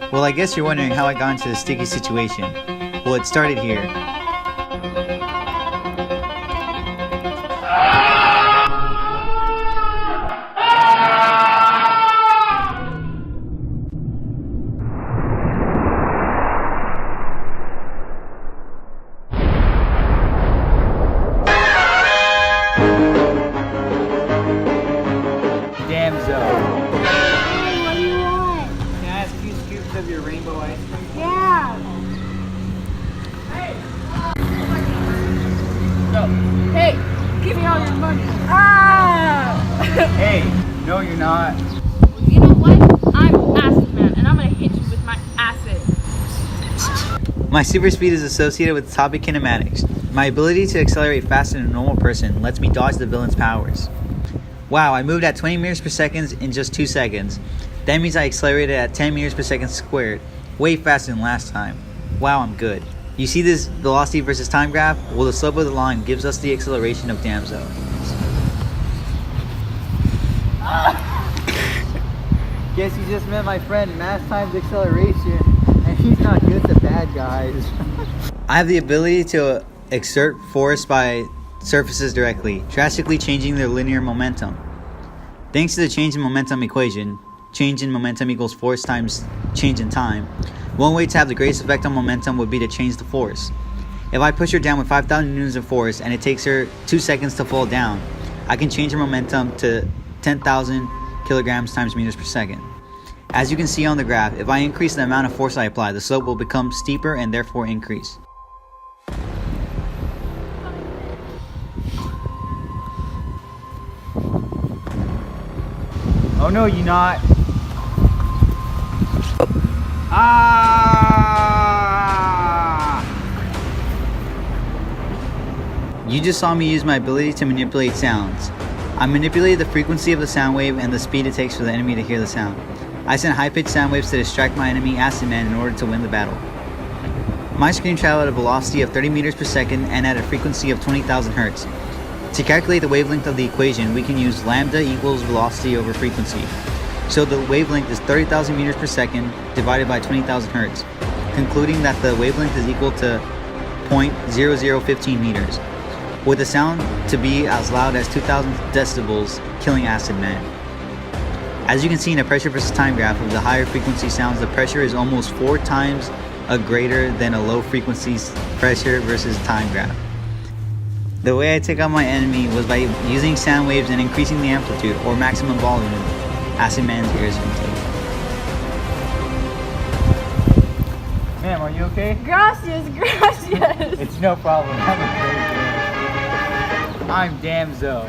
Well, I guess you're wondering how I got into this sticky situation. Well, it started here. Damzo. Hey, what do you want? Can I ask a few scoops of your rainbow ice cream? Yeah. Hey, give me all your money. Ah! Hey, no you're not. You know what? I'm Acid Man, and I'm gonna hit you with my acid. My super speed is associated with topic kinematics. My ability to accelerate faster than a normal person lets me dodge the villain's powers. Wow, I moved at 20 meters per second in just 2 seconds. That means I accelerated at 10 meters per second squared, way faster than last time. Wow, I'm good. You see this velocity versus time graph? Well, the slope of the line gives us the acceleration of Damzo. Guess you just met my friend mass times acceleration, and he's not good to bad guys. I have the ability to exert force by surfaces directly, drastically changing their linear momentum. Thanks to the change in momentum equation, change in momentum equals force times change in time, one way to have the greatest effect on momentum would be to change the force. If I push her down with 5,000 newtons of force and it takes her 2 seconds to fall down, I can change her momentum to 10,000 kilograms times meters per second. As you can see on the graph, if I increase the amount of force I apply, the slope will become steeper and therefore increase. Oh no, you're not. Ah! You just saw me use my ability to manipulate sounds. I manipulated the frequency of the sound wave and the speed it takes for the enemy to hear the sound. I sent high-pitched sound waves to distract my enemy Acid Man in order to win the battle. My scream traveled at a velocity of 30 meters per second and at a frequency of 20,000 hertz. To calculate the wavelength of the equation, we can use lambda equals velocity over frequency. So the wavelength is 30,000 meters per second divided by 20,000 hertz, concluding that the wavelength is equal to 0.0015 meters, with the sound to be as loud as 2,000 decibels, killing Acid Man. As you can see in the pressure versus time graph of the higher frequency sounds, the pressure is almost 4 times greater than a low frequency pressure versus time graph. The way I took out my enemy was by using sound waves and increasing the amplitude, or maximum volume, Acid Man's ears can take. Ma'am, are you okay? Gracias, gracias. It's no problem. Have a great day. I'm Damzo.